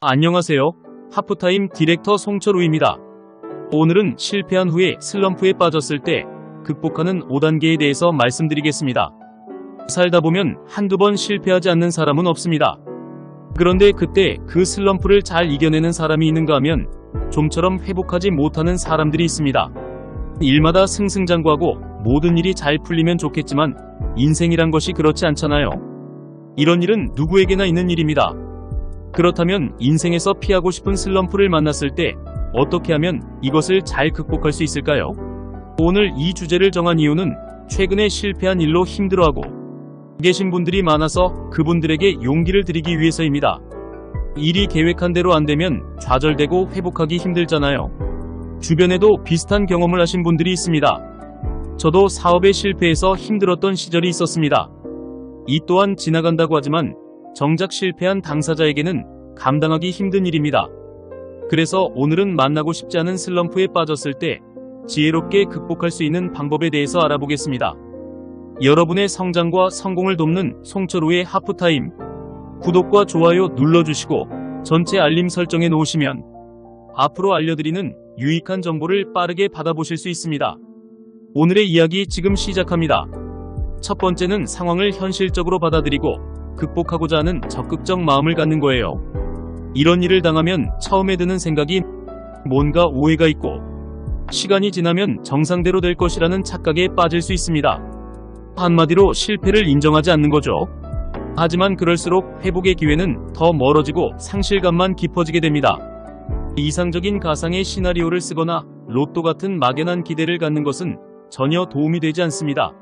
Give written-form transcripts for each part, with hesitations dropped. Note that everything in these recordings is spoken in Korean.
안녕하세요. 하프타임 디렉터 송철우입니다. 오늘은 실패한 후에 슬럼프에 빠졌을 때 극복하는 5단계에 대해서 말씀드리겠습니다. 살다 보면 한두 번 실패하지 않는 사람은 없습니다. 그런데 그때 그 슬럼프를 잘 이겨내는 사람이 있는가 하면 좀처럼 회복하지 못하는 사람들이 있습니다. 일마다 승승장구하고 모든 일이 잘 풀리면 좋겠지만 인생이란 것이 그렇지 않잖아요. 이런 일은 누구에게나 있는 일입니다. 그렇다면 인생에서 피하고 싶은 슬럼프를 만났을 때 어떻게 하면 이것을 잘 극복할 수 있을까요? 오늘 이 주제를 정한 이유는 최근에 실패한 일로 힘들어하고 계신 분들이 많아서 그분들에게 용기를 드리기 위해서입니다. 일이 계획한 대로 안 되면 좌절되고 회복하기 힘들잖아요. 주변에도 비슷한 경험을 하신 분들이 있습니다. 저도 사업에 실패해서 힘들었던 시절이 있었습니다. 이 또한 지나간다고 하지만 정작 실패한 당사자에게는 감당하기 힘든 일입니다. 그래서 오늘은 만나고 싶지 않은 슬럼프에 빠졌을 때 지혜롭게 극복할 수 있는 방법에 대해서 알아보겠습니다. 여러분의 성장과 성공을 돕는 송철우의 하프타임, 구독과 좋아요 눌러주시고 전체 알림 설정해 놓으시면 앞으로 알려드리는 유익한 정보를 빠르게 받아보실 수 있습니다. 오늘의 이야기 지금 시작합니다. 첫 번째는 상황을 현실적으로 받아들이고 극복하고자 하는 적극적 마음을 갖는 거예요. 이런 일을 당하면 처음에 드는 생각이 뭔가 오해가 있고 시간이 지나면 정상대로 될 것이라는 착각에 빠질 수 있습니다. 한마디로 실패를 인정하지 않는 거죠. 하지만 그럴수록 회복의 기회는 더 멀어지고 상실감만 깊어지게 됩니다. 이상적인 가상의 시나리오를 쓰거나 로또 같은 막연한 기대를 갖는 것은 전혀 도움이 되지 않습니다.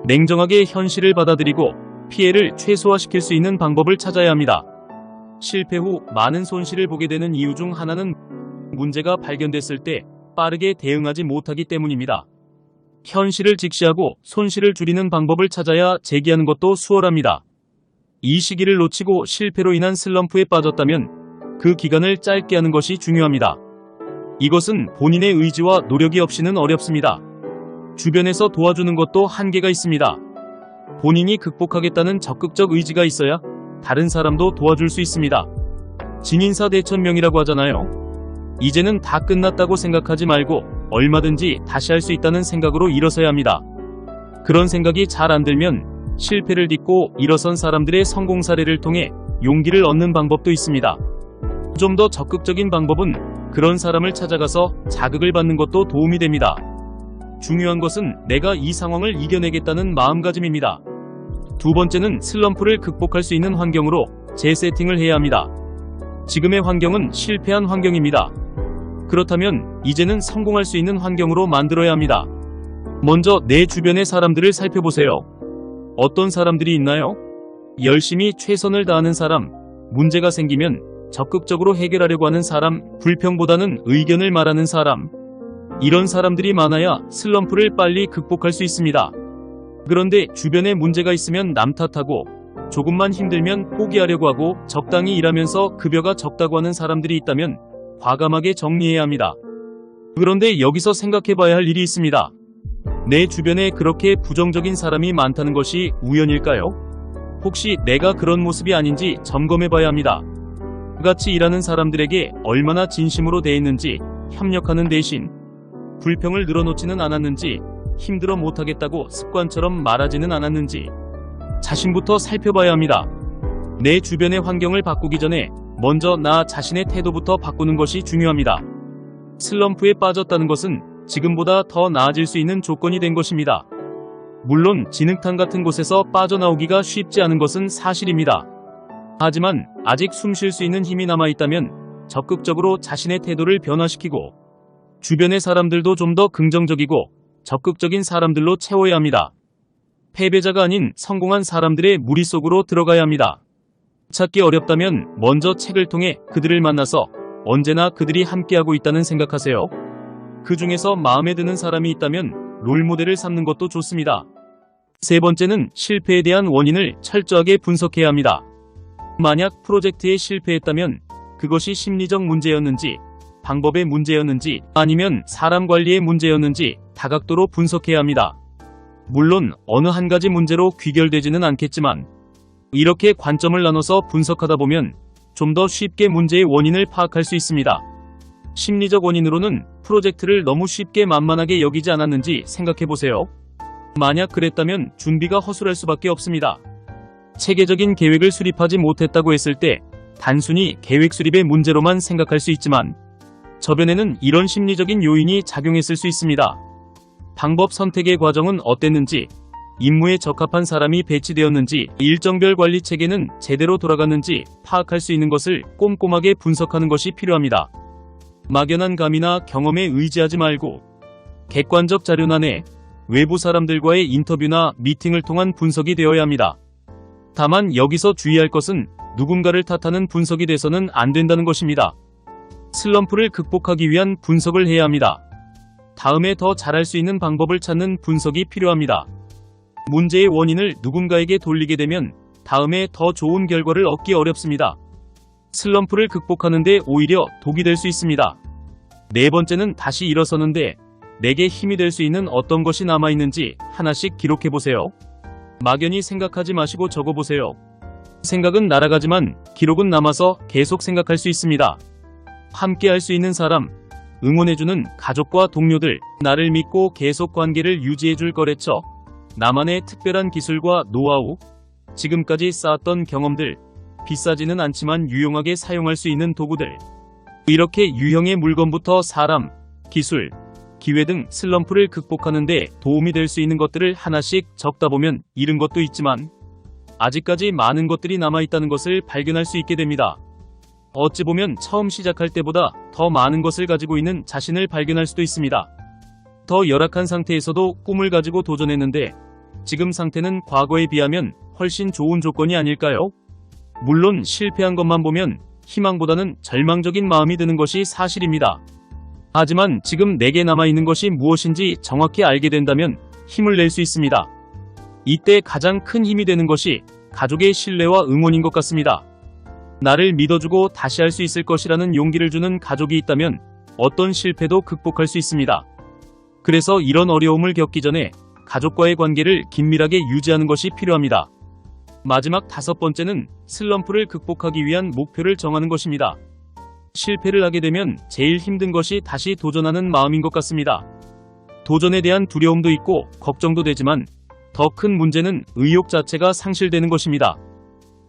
냉정하게 현실을 받아들이고 피해를 최소화시킬 수 있는 방법을 찾아야 합니다. 실패 후 많은 손실을 보게 되는 이유 중 하나는 문제가 발견됐을 때 빠르게 대응하지 못하기 때문입니다. 현실을 직시하고 손실을 줄이는 방법을 찾아야 재기하는 것도 수월합니다. 이 시기를 놓치고 실패로 인한 슬럼프에 빠졌다면 그 기간을 짧게 하는 것이 중요합니다. 이것은 본인의 의지와 노력이 없이는 어렵습니다. 주변에서 도와주는 것도 한계가 있습니다. 본인이 극복하겠다는 적극적 의지가 있어야 다른 사람도 도와줄 수 있습니다. 진인사 대천명이라고 하잖아요. 이제는 다 끝났다고 생각하지 말고 얼마든지 다시 할 수 있다는 생각으로 일어서야 합니다. 그런 생각이 잘 안 들면 실패를 딛고 일어선 사람들의 성공 사례를 통해 용기를 얻는 방법도 있습니다. 좀 더 적극적인 방법은 그런 사람을 찾아가서 자극을 받는 것도 도움이 됩니다. 중요한 것은 내가 이 상황을 이겨내겠다는 마음가짐입니다. 두 번째는 슬럼프를 극복할 수 있는 환경으로 재세팅을 해야 합니다. 지금의 환경은 실패한 환경입니다. 그렇다면 이제는 성공할 수 있는 환경으로 만들어야 합니다. 먼저 내 주변의 사람들을 살펴보세요. 어떤 사람들이 있나요? 열심히 최선을 다하는 사람, 문제가 생기면 적극적으로 해결하려고 하는 사람, 불평보다는 의견을 말하는 사람. 이런 사람들이 많아야 슬럼프를 빨리 극복할 수 있습니다. 그런데 주변에 문제가 있으면 남 탓하고 조금만 힘들면 포기하려고 하고 적당히 일하면서 급여가 적다고 하는 사람들이 있다면 과감하게 정리해야 합니다. 그런데 여기서 생각해봐야 할 일이 있습니다. 내 주변에 그렇게 부정적인 사람이 많다는 것이 우연일까요? 혹시 내가 그런 모습이 아닌지 점검해봐야 합니다. 같이 일하는 사람들에게 얼마나 진심으로 대했는지, 협력하는 대신 불평을 늘어놓지는 않았는지, 힘들어 못하겠다고 습관처럼 말하지는 않았는지 자신부터 살펴봐야 합니다. 내 주변의 환경을 바꾸기 전에 먼저 나 자신의 태도부터 바꾸는 것이 중요합니다. 슬럼프에 빠졌다는 것은 지금보다 더 나아질 수 있는 조건이 된 것입니다. 물론 진흙탕 같은 곳에서 빠져나오기가 쉽지 않은 것은 사실입니다. 하지만 아직 숨 쉴 수 있는 힘이 남아있다면 적극적으로 자신의 태도를 변화시키고 주변의 사람들도 좀 더 긍정적이고 적극적인 사람들로 채워야 합니다. 패배자가 아닌 성공한 사람들의 무리 속으로 들어가야 합니다. 찾기 어렵다면 먼저 책을 통해 그들을 만나서 언제나 그들이 함께하고 있다는 생각하세요. 그 중에서 마음에 드는 사람이 있다면 롤모델을 삼는 것도 좋습니다. 세 번째는 실패에 대한 원인을 철저하게 분석해야 합니다. 만약 프로젝트에 실패했다면 그것이 심리적 문제였는지, 방법의 문제였는지, 아니면 사람 관리의 문제였는지 다각도로 분석해야 합니다. 물론 어느 한 가지 문제로 귀결되지는 않겠지만 이렇게 관점을 나눠서 분석하다 보면 좀 더 쉽게 문제의 원인을 파악할 수 있습니다. 심리적 원인으로는 프로젝트를 너무 쉽게 만만하게 여기지 않았는지 생각해보세요. 만약 그랬다면 준비가 허술할 수밖에 없습니다. 체계적인 계획을 수립하지 못했다고 했을 때 단순히 계획 수립의 문제로만 생각할 수 있지만 저변에는 이런 심리적인 요인이 작용했을 수 있습니다. 방법 선택의 과정은 어땠는지, 임무에 적합한 사람이 배치되었는지, 일정별 관리 체계는 제대로 돌아갔는지 파악할 수 있는 것을 꼼꼼하게 분석하는 것이 필요합니다. 막연한 감이나 경험에 의지하지 말고 객관적 자료나 내 외부 사람들과의 인터뷰나 미팅을 통한 분석이 되어야 합니다. 다만 여기서 주의할 것은 누군가를 탓하는 분석이 돼서는 안 된다는 것입니다. 슬럼프를 극복하기 위한 분석을 해야 합니다. 다음에 더 잘할 수 있는 방법을 찾는 분석이 필요합니다. 문제의 원인을 누군가에게 돌리게 되면 다음에 더 좋은 결과를 얻기 어렵습니다. 슬럼프를 극복하는 데 오히려 독이 될 수 있습니다. 네 번째는 다시 일어서는데 내게 힘이 될 수 있는 어떤 것이 남아있는지 하나씩 기록해보세요. 막연히 생각하지 마시고 적어보세요. 생각은 날아가지만 기록은 남아서 계속 생각할 수 있습니다. 함께 할 수 있는 사람, 응원해주는 가족과 동료들, 나를 믿고 계속 관계를 유지해줄 거래처, 나만의 특별한 기술과 노하우, 지금까지 쌓았던 경험들, 비싸지는 않지만 유용하게 사용할 수 있는 도구들. 이렇게 유형의 물건부터 사람, 기술, 기회 등 슬럼프를 극복하는 데 도움이 될 수 있는 것들을 하나씩 적다 보면 잃은 것도 있지만 아직까지 많은 것들이 남아있다는 것을 발견할 수 있게 됩니다. 어찌 보면 처음 시작할 때보다 더 많은 것을 가지고 있는 자신을 발견할 수도 있습니다. 더 열악한 상태에서도 꿈을 가지고 도전했는데 지금 상태는 과거에 비하면 훨씬 좋은 조건이 아닐까요? 물론 실패한 것만 보면 희망보다는 절망적인 마음이 드는 것이 사실입니다. 하지만 지금 내게 남아있는 것이 무엇인지 정확히 알게 된다면 힘을 낼 수 있습니다. 이때 가장 큰 힘이 되는 것이 가족의 신뢰와 응원인 것 같습니다. 나를 믿어주고 다시 할 수 있을 것이라는 용기를 주는 가족이 있다면 어떤 실패도 극복할 수 있습니다. 그래서 이런 어려움을 겪기 전에 가족과의 관계를 긴밀하게 유지하는 것이 필요합니다. 마지막 다섯 번째는 슬럼프를 극복하기 위한 목표를 정하는 것입니다. 실패를 하게 되면 제일 힘든 것이 다시 도전하는 마음인 것 같습니다. 도전에 대한 두려움도 있고 걱정도 되지만 더 큰 문제는 의욕 자체가 상실되는 것입니다.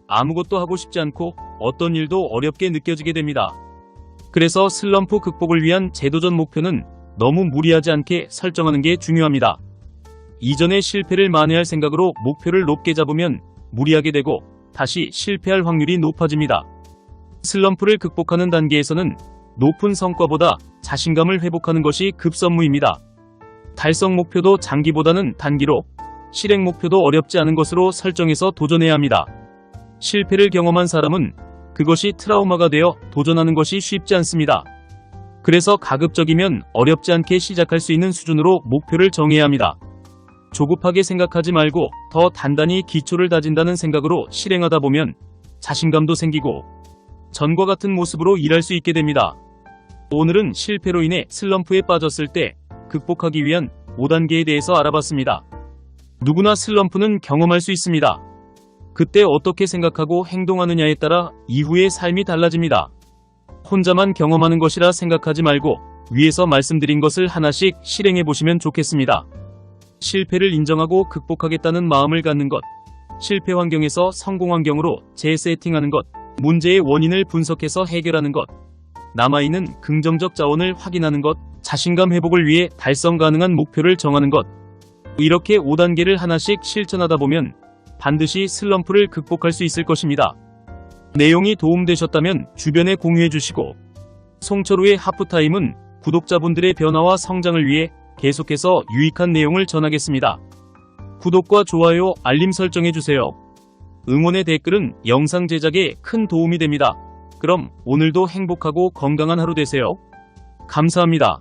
아무것도 하고 싶지 않고 어떤 일도 어렵게 느껴지게 됩니다. 그래서 슬럼프 극복을 위한 재도전 목표는 너무 무리하지 않게 설정하는 게 중요합니다. 이전의 실패를 만회할 생각으로 목표를 높게 잡으면 무리하게 되고 다시 실패할 확률이 높아집니다. 슬럼프를 극복하는 단계에서는 높은 성과보다 자신감을 회복하는 것이 급선무입니다. 달성 목표도 장기보다는 단기로, 실행 목표도 어렵지 않은 것으로 설정해서 도전해야 합니다. 실패를 경험한 사람은 그것이 트라우마가 되어 도전하는 것이 쉽지 않습니다. 그래서 가급적이면 어렵지 않게 시작할 수 있는 수준으로 목표를 정해야 합니다. 조급하게 생각하지 말고 더 단단히 기초를 다진다는 생각으로 실행하다 보면 자신감도 생기고 전과 같은 모습으로 일할 수 있게 됩니다. 오늘은 실패로 인해 슬럼프에 빠졌을 때 극복하기 위한 5단계에 대해서 알아봤습니다. 누구나 슬럼프는 경험할 수 있습니다. 그때 어떻게 생각하고 행동하느냐에 따라 이후의 삶이 달라집니다. 혼자만 경험하는 것이라 생각하지 말고 위에서 말씀드린 것을 하나씩 실행해 보시면 좋겠습니다. 실패를 인정하고 극복하겠다는 마음을 갖는 것, 실패 환경에서 성공 환경으로 재세팅하는 것, 문제의 원인을 분석해서 해결하는 것, 남아있는 긍정적 자원을 확인하는 것, 자신감 회복을 위해 달성 가능한 목표를 정하는 것. 이렇게 5단계를 하나씩 실천하다 보면 반드시 슬럼프를 극복할 수 있을 것입니다. 내용이 도움되셨다면 주변에 공유해 주시고, 송철우의 하프타임은 구독자분들의 변화와 성장을 위해 계속해서 유익한 내용을 전하겠습니다. 구독과 좋아요, 알림 설정해 주세요. 응원의 댓글은 영상 제작에 큰 도움이 됩니다. 그럼 오늘도 행복하고 건강한 하루 되세요. 감사합니다.